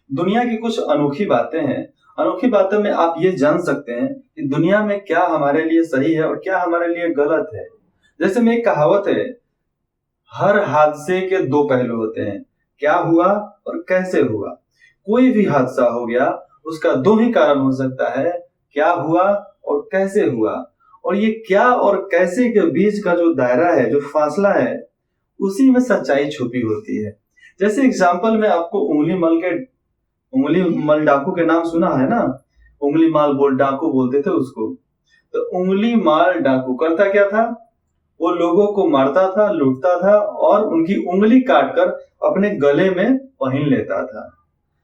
दुनिया की कुछ अनोखी बातें हैं। अनोखी बातों में आप ये जान सकते हैं कि दुनिया में क्या हमारे लिए सही है और क्या हमारे लिए गलत है। जैसे में एक कहावत है, हर हादसे के दो पहलू होते हैं, क्या हुआ और कैसे हुआ। कोई भी हादसा हो गया, उसका दो ही कारण हो सकता है, क्या हुआ और कैसे हुआ। और ये क्या और कैसे के बीच का जो दायरा है, जो फासला है, उसी में सच्चाई छुपी होती है। जैसे एग्जाम्पल में आपको उंगली मल डाकू के नाम सुना है ना। उंगली माल बोल डाकू बोलते थे उसको। तो उंगली माल डाकू करता क्या था, वो लोगों को मारता था, लूटता था और उनकी उंगली काटकर अपने गले में पहन लेता था।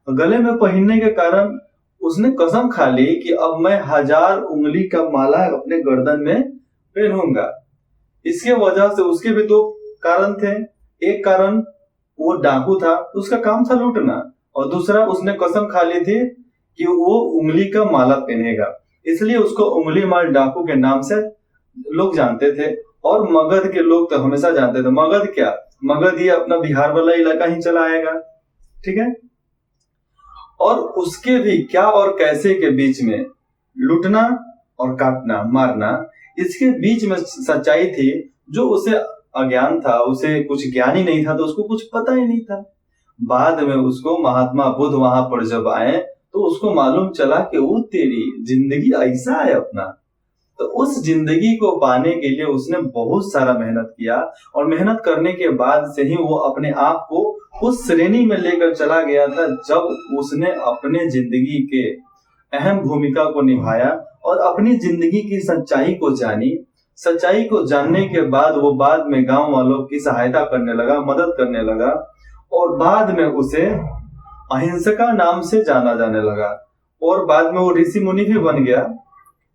गले में पहनने के कारण उसने कसम खा ली कि अब मैं 1000 उंगली का माला अपने गर्दन में पहनूंगा। इसके वजह से उसके भी दो कारण थे। एक कारण, वो डाकू था तो उसका काम था लूटना, और दूसरा, उसने कसम खा ली थी कि वो उंगली का माला पहनेगा, इसलिए उसको उंगली माल डाकू के नाम से लोग जानते थे। और मगध के लोग तो हमेशा जानते थे, मगध क्या, मगध ये अपना बिहार वाला इलाका ही चला आएगा। ठीक है। और उसके भी क्या और कैसे के बीच में लूटना और काटना, मारना, इसके बीच में सच्चाई थी। जो उसे अज्ञान था, उसे कुछ ज्ञान ही नहीं था, तो उसको कुछ पता ही नहीं था। बाद में उसको महात्मा बुद्ध वहां पर जब आए तो उसको मालूम चला कि वो तेरी जिंदगी ऐसा है अपना। तो उस जिंदगी को पाने के लिए उसने बहुत सारा मेहनत किया, और मेहनत करने के बाद से ही वो अपने आप को उस श्रेणी में लेकर चला गया था जब उसने अपने जिंदगी के अहम भूमिका को निभाया और अपनी जिंदगी की सच्चाई को जानी। सच्चाई को जानने के बाद वो बाद में गांव वालों की सहायता करने लगा, मदद करने लगा, और बाद में उसे अहिंसका नाम से जाना जाने लगा। और बाद में वो ऋषि मुनि भी बन गया।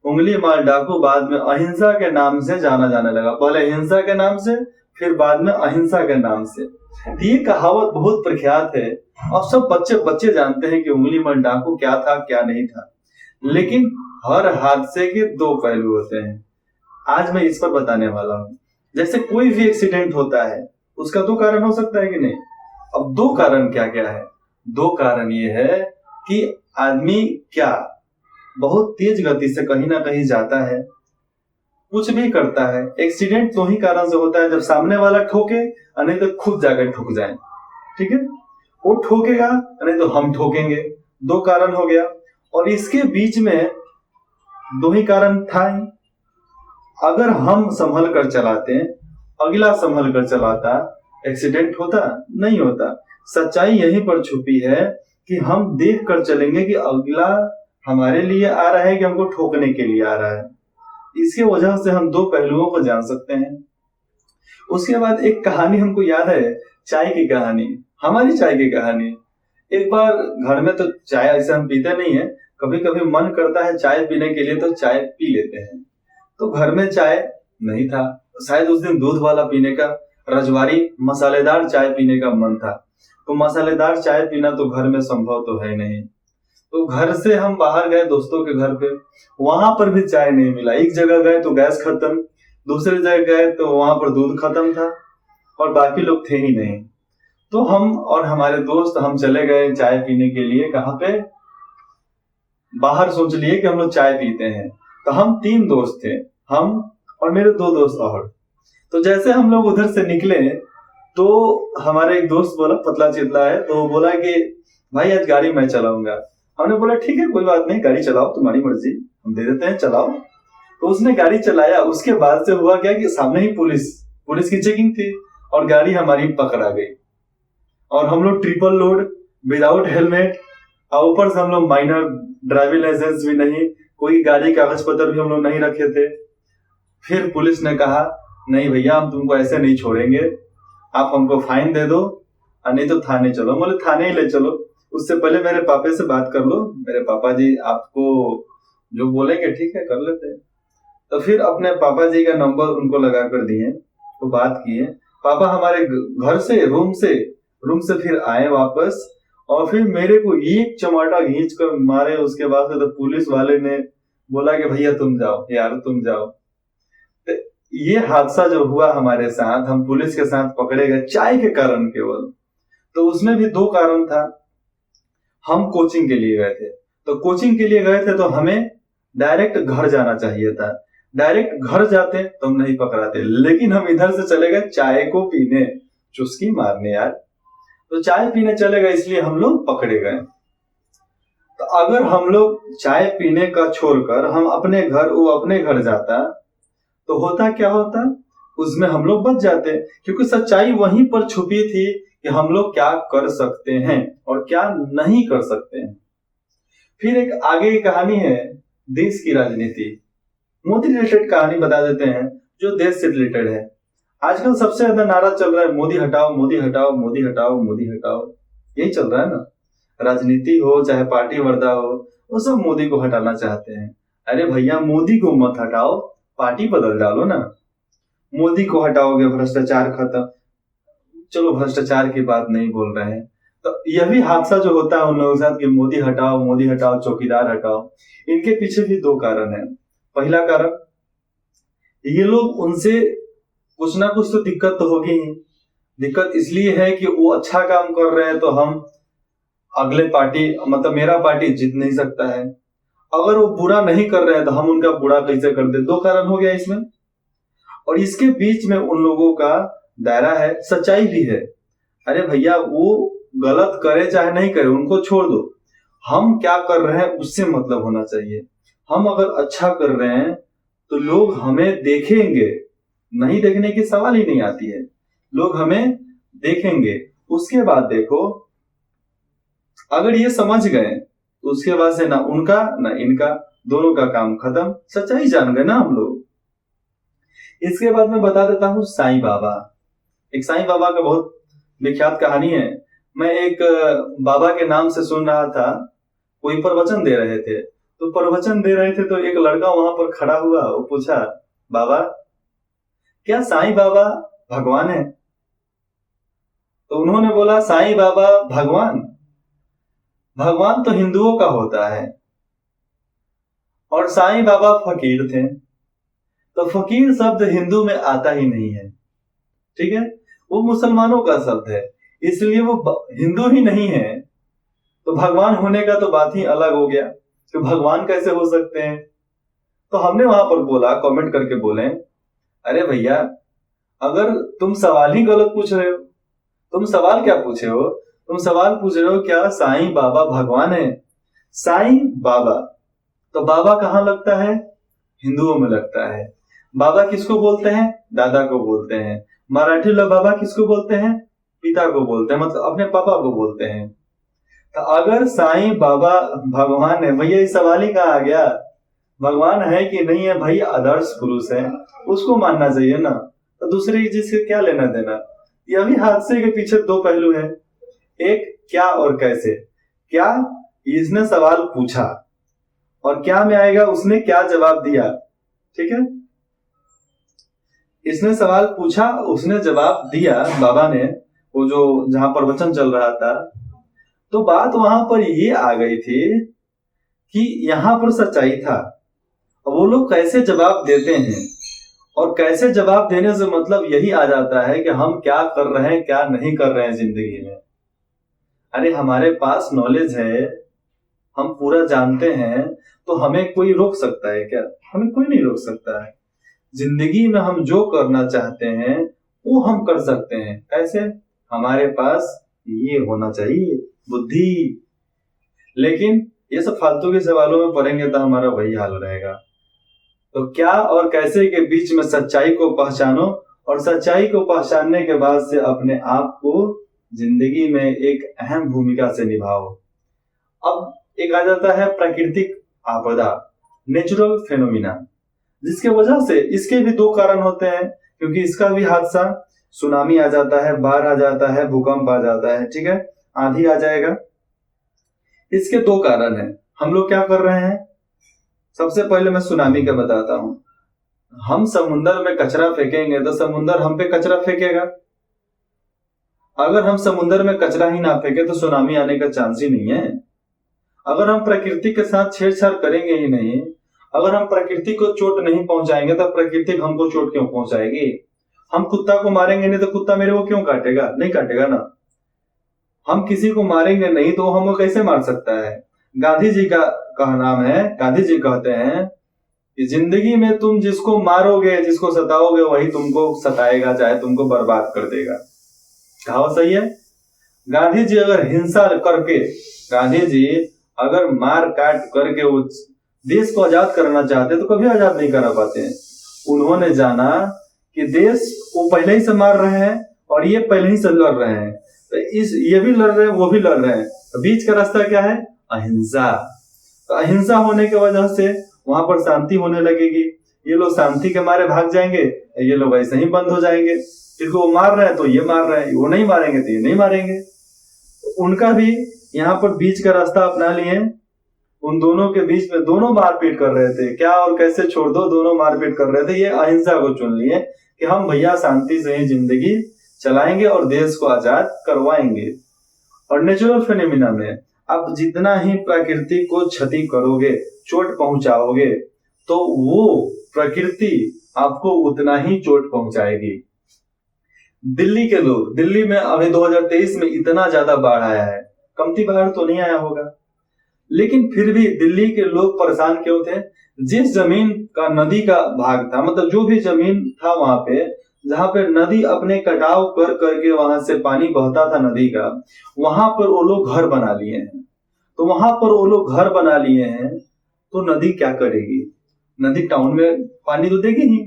उंगली माल डाकू बाद में अहिंसा के नाम से जाना जाने लगा, पहले हिंसा के नाम से, फिर बाद में अहिंसा के नाम से। ये कहावत बहुत प्रख्यात है और सब बच्चे बच्चे जानते हैं कि उंगली माल डाकू क्या था, क्या नहीं था। लेकिन हर हादसे के दो पहलू होते हैं, आज मैं इस पर बताने वाला हूँ। जैसे कोई भी एक्सीडेंट होता है, उसका दो कारण हो सकता है कि नहीं। अब दो कारण क्या क्या है। दो कारण ये है कि आदमी क्या बहुत तेज गति से कहीं ना कहीं जाता है, कुछ भी करता है। एक्सीडेंट दो ही कारण से होता है, जब सामने वाला ठोके, नहीं तो खुद जाकर ठुक जाए। ठीक है। वो ठोकेगा, नहीं तो हम ठोकेंगे। दो कारण हो गया। और इसके बीच में दो ही कारण था ही। अगर हम संभल कर चलाते, अगला संभल कर चलाता, एक्सीडेंट होता नहीं होता। सच्चाई यहीं पर छुपी है कि हम देख कर चलेंगे कि अगला हमारे लिए आ रहा है कि हमको ठोकने के लिए आ रहा है। इसके वजह से हम दो पहलुओं को जान सकते हैं। उसके बाद एक कहानी हमको याद है, चाय की कहानी, हमारी चाय की कहानी। एक बार घर में तो चाय ऐसे हम पीते नहीं है, कभी कभी मन करता है चाय पीने के लिए तो चाय पी लेते हैं। तो घर में चाय नहीं था, शायद उस दिन दूध वाला पीने का, रजवाड़ी मसालेदार चाय पीने का मन था। तो मसालेदार चाय पीना तो घर में संभव तो है नहीं। तो घर से हम बाहर गए दोस्तों के घर पे, वहां पर भी चाय नहीं मिला। एक जगह गए तो गैस खत्म, दूसरी जगह गए तो वहां पर दूध खत्म था, और बाकी लोग थे ही नहीं। तो हम और हमारे दोस्त हम चले गए चाय पीने के लिए। कहाँ पे, बाहर सोच लिए कि हम लोग चाय पीते हैं। तो हम 3 दोस्त थे, हम और मेरे 2 दोस्त और। तो जैसे हम लोग उधर से निकले तो हमारे एक दोस्त बोला, पतला चितला है, तो वो बोला कि भाई आज गाड़ी मैं चलाऊंगा। हमने बोला ठीक है कोई बात नहीं, गाड़ी चलाओ, तुम्हारी मर्जी, हम दे देते हैं, चलाओ। तो उसने गाड़ी चलाया। उसके बाद से हुआ क्या कि सामने ही पुलिस पुलिस की चेकिंग थी और गाड़ी हमारी पकड़ा गई। और हम लोग ट्रिपल लोड, विदाउट हेलमेट, और ऊपर से हम लोग माइनर, ड्राइविंग लाइसेंस भी नहीं, कोई गाड़ी कागज पत्र भी हम लोग नहीं रखे थे। फिर पुलिस ने कहा नहीं भैया हम तुमको ऐसे नहीं छोड़ेंगे, आप हमको फाइन दे दो और नहीं तो थाने चलो। बोले थाने ही ले चलो, उससे पहले मेरे पापा से बात कर लो, मेरे पापा जी आपको जो बोलेंगे ठीक है कर लेते हैं। तो फिर अपने पापा जी का नंबर उनको लगा कर दिए, तो बात किए। पापा हमारे घर से रूम से फिर आए वापस, और फिर मेरे को एक चमाटा खींच कर मारे। उसके बाद तो पुलिस वाले ने बोला कि भैया तुम जाओ यार, तुम जाओ। तो ये हादसा जो हुआ हमारे साथ, हम पुलिस के साथ पकड़े गए चाय के कारण केवल। तो उसमें भी दो कारण था। हम कोचिंग के लिए गए थे, तो कोचिंग के लिए गए थे तो हमें डायरेक्ट घर जाना चाहिए था। डायरेक्ट घर जाते तो हम नहीं पकड़ाते, लेकिन हम इधर से चले गए चाय को पीने, चुस्की मारने यार। तो चाय पीने चले गए, इसलिए हम लोग पकड़े गए। तो अगर हम लोग चाय पीने का छोड़कर हम अपने घर, वो अपने घर जाता, तो होता क्या होता, उसमें हम लोग बच जाते, क्योंकि सच्चाई वहीं पर छुपी थी कि हम लोग क्या कर सकते हैं और क्या नहीं कर सकते हैं। फिर एक आगे की कहानी है देश की राजनीति, मोदी रिलेटेड कहानी बता देते हैं जो देश से रिलेटेड है। आजकल सबसे ज्यादा नारा चल रहा है मोदी हटाओ, मोदी हटाओ, मोदी हटाओ, मोदी हटाओ, यही चल रहा है ना। राजनीति हो चाहे पार्टी वर्दा हो, वो सब मोदी को हटाना चाहते हैं। अरे भैया, मोदी को मत हटाओ, पार्टी बदल डालो ना। मोदी को हटाओगे भ्रष्टाचार खत्म। चलो भ्रष्टाचार की बात नहीं बोल रहे हैं, तो यह भी हादसा जो होता है उन लोगों के साथ कि मोदी हटाओ, चौकीदार हटाओ। इनके पीछे भी दो कारण है। पहला कारण, ये लोग उनसे कुछ ना कुछ तो दिक्कत तो होगी ही। दिक्कत इसलिए है कि वो अच्छा काम कर रहे हैं तो हम अगले पार्टी, मतलब मेरा पार्टी जीत नहीं सकता है। अगर वो बुरा नहीं कर रहे हैं तो हम उनका बुरा कैसे कर दे। दो कारण हो गया इसमें। और इसके बीच में उन लोगों का दायरा है, सच्चाई भी है। अरे भैया, वो गलत करे चाहे नहीं करे, उनको छोड़ दो। हम क्या कर रहे हैं उससे मतलब होना चाहिए। हम अगर अच्छा कर रहे हैं तो लोग हमें देखेंगे, नहीं देखने की सवाल ही नहीं आती है, लोग हमें देखेंगे। उसके बाद देखो, अगर ये समझ गए तो उसके बाद से ना उनका ना इनका, दोनों का काम खत्म। सच्चाई जान गए ना हम लोग। इसके बाद मैं बता देता हूँ साईं बाबा। एक साईं बाबा का बहुत विख्यात कहानी है। मैं एक बाबा के नाम से सुन रहा था, कोई प्रवचन दे रहे थे। तो प्रवचन दे रहे थे तो एक लड़का वहां पर खड़ा हुआ, वो पूछा, बाबा क्या साईं बाबा भगवान है? तो उन्होंने बोला, साईं बाबा भगवान? भगवान तो हिंदुओं का होता है और साईं बाबा फकीर थे, तो फकीर शब्द हिंदू में आता ही नहीं है। ठीक है, वो मुसलमानों का शब्द है, इसलिए वो हिंदू ही नहीं है। तो भगवान होने का तो बात ही अलग हो गया कि भगवान कैसे हो सकते हैं। तो हमने वहां पर बोला, कमेंट करके बोले, अरे भैया, अगर तुम सवाल ही गलत पूछ रहे हो। तुम सवाल क्या पूछे हो? तुम सवाल पूछ रहे हो क्या साईं बाबा भगवान है? साईं बाबा, तो बाबा कहाँ लगता है? हिंदुओं में लगता है। बाबा किसको बोलते हैं? दादा को बोलते हैं। मराठी लोग बाबा किसको बोलते हैं? पिता को बोलते हैं, मतलब अपने पापा को बोलते हैं। तो अगर साईं बाबा भगवान है, भैया इस सवाल ही कहाँ आ गया? भगवान है कि नहीं है भाई, आदर्श पुरुष है, उसको मानना चाहिए ना। तो दूसरे चीज से क्या लेना देना? यह भी हादसे के पीछे दो पहलू है, एक क्या और कैसे। क्या, इसने सवाल पूछा, और क्या में आएगा उसने क्या जवाब दिया। ठीक है, इसने सवाल पूछा, उसने जवाब दिया बाबा ने, वो जो जहां प्रवचन चल रहा था। तो बात वहां पर ये आ गई थी कि यहां पर सच्चाई था, वो लोग कैसे जवाब देते हैं, और कैसे जवाब देने से मतलब यही आ जाता है कि हम क्या कर रहे हैं क्या नहीं कर रहे हैं जिंदगी में। अरे हमारे पास नॉलेज है, हम पूरा जानते हैं, तो हमें कोई रोक सकता है क्या? हमें कोई नहीं रोक सकता है। जिंदगी में हम जो करना चाहते हैं वो हम कर सकते हैं। कैसे? हमारे पास ये होना चाहिए, बुद्धि। लेकिन ये सब फालतू के सवालों में पढ़ेंगे तो हमारा वही हाल रहेगा। तो क्या और कैसे के बीच में सच्चाई को पहचानो, और सच्चाई को पहचानने के बाद से अपने आप को जिंदगी में एक अहम भूमिका से निभाओ। अब एक आ जाता है प्राकृतिक आपदा, नेचुरल फेनोमिना, जिसके वजह से इसके भी दो कारण होते हैं, क्योंकि इसका भी हादसा, सुनामी आ जाता है, बाढ़ आ जाता है, भूकंप आ जाता है, ठीक है, आंधी आ जाएगा। इसके दो कारण हैं। हम लोग क्या कर रहे हैं? सबसे पहले मैं सुनामी का बताता हूं। हम समुद्र में कचरा फेंकेंगे तो समुद्र हम पे कचरा फेंकेगा। अगर हम समुद्र में कचरा ही ना फेंके तो सुनामी आने का चांस ही नहीं है। अगर हम प्रकृति के साथ छेड़छाड़ करेंगे ही नहीं, अगर हम प्रकृति को चोट नहीं पहुंचाएंगे तो प्रकृति हमको चोट क्यों पहुंचाएगी? हम कुत्ता को मारेंगे नहीं तो कुत्ता मेरे को क्यों काटेगा? नहीं काटेगा ना। हम किसी को मारेंगे नहीं तो हमको कैसे मार सकता है। गांधी जी का नाम है, गांधी जी कहते हैं कि जिंदगी में तुम जिसको मारोगे, जिसको सताओगे, वही तुमको सताएगा, चाहे तुमको बर्बाद कर देगा। कहावत सही है। गांधी जी अगर हिंसा करके, गांधी जी अगर मार काट करके वो देश को आजाद करना चाहते तो कभी आजाद नहीं करा पाते हैं। उन्होंने जाना कि देश वो पहले ही से मार रहे हैं और ये पहले ही से लड़ रहे हैं, तो ये भी लड़ रहे हैं, वो भी लड़ रहे हैं, तो बीच का रास्ता क्या है? अहिंसा। तो अहिंसा होने की वजह से वहां पर शांति होने लगेगी। ये लोग शांति के मारे भाग जाएंगे, ये लोग ऐसे ही बंद हो जाएंगे। जिनको वो मार रहे हैं तो ये मार रहे हैं, वो नहीं मारेंगे तो ये नहीं मारेंगे। उनका भी यहाँ पर बीच का रास्ता अपना लिए। उन दोनों के बीच में दोनों मारपीट कर रहे थे, क्या और कैसे छोड़ दो, दोनों मारपीट कर रहे थे। ये अहिंसा को चुन लिए कि हम भैया शांति से ही जिंदगी चलाएंगे और देश को आजाद करवाएंगे। और नेचुरल फिनोमिना में आप जितना ही प्रकृति को क्षति करोगे, चोट पहुंचाओगे, तो वो प्रकृति आपको उतना ही चोट पहुंचाएगी। दिल्ली के लोग, दिल्ली में अभी 2023 में इतना ज्यादा बाढ़ आया है, कमती बाढ़ तो नहीं आया होगा, लेकिन फिर भी दिल्ली के लोग परेशान क्यों थे? जिस जमीन का नदी का भाग था, मतलब जो भी जमीन था वहां पे, जहां पे नदी अपने कटाव कर करके वहां से पानी बहता था नदी का, वहां पर वो लोग घर बना लिए हैं। तो वहां पर वो लोग घर बना लिए हैं, तो नदी क्या करेगी? नदी टाउन में पानी तो देगी ही।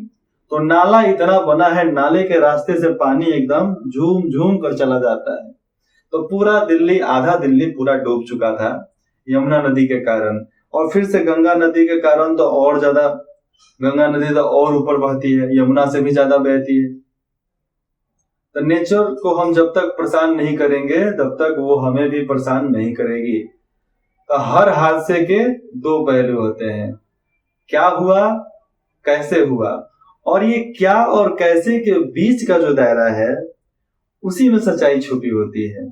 तो नाला इतना बना है, नाले के रास्ते से पानी एकदम झूम झूम कर चला जाता है। तो पूरा दिल्ली, आधा दिल्ली पूरा डूब चुका था यमुना नदी के कारण। और फिर से गंगा नदी के कारण तो और ज्यादा, गंगा नदी तो और ऊपर बहती है, यमुना से भी ज्यादा बहती है। तो नेचर को हम जब तक परेशान नहीं करेंगे तब तक वो हमें भी परेशान नहीं करेगी। तो हर हादसे के दो पहलू होते हैं, क्या हुआ, कैसे हुआ, और ये क्या और कैसे के बीच का जो दायरा है, उसी में सच्चाई छुपी होती है।